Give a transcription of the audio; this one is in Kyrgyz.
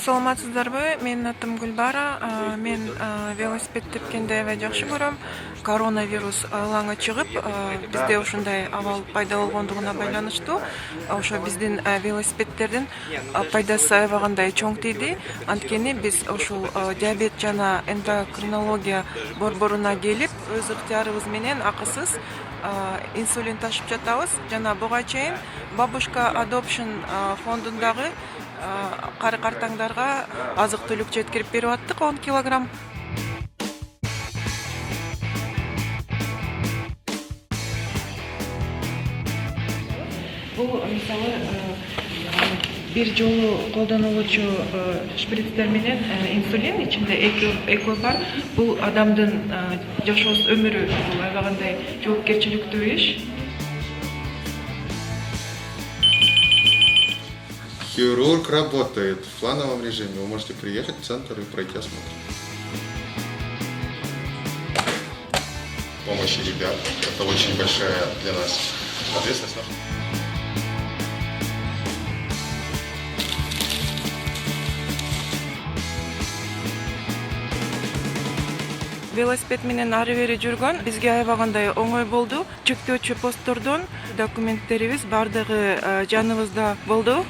саламатсыздарбы? Менин атым Гүлбара. Мен велосипед тепкенди аябай жакшы көрөм. Коронавирус ылаңы чыгып, бизде ушундай абал пайда болгондугуна байланыштуу ошо биздин велосипедтердин пайдасы аябагандай чоң тийди. Анткени биз ушул диабет жана эндокринология борборуна келип, өз ыктыярыбыз менен акысыз инсулин ташып жатабыз. Жана буга чейин Бабушка Adoption фондундагы кары картаңдарга азык түлүк жеткирип берип аттык 10 килограмм. Бул мисалы бир жолу колдонулуучу шприцтер менен инсулин ичинде экөө бар. Бул адамдын жашоосу өмүрү бул аябагандай жоопкерчиликтүү иш. Хирург работает в плановом режиме. Вы можете приехать в центр и пройти осмотр. Помощи ребят. Это очень большая для нас ответственность. Велосипед менен ары бери жүргөн бизге аябагандай оңой болду. Чектөөчү посттордон документтерибиз бардыгы жаныбызда болду.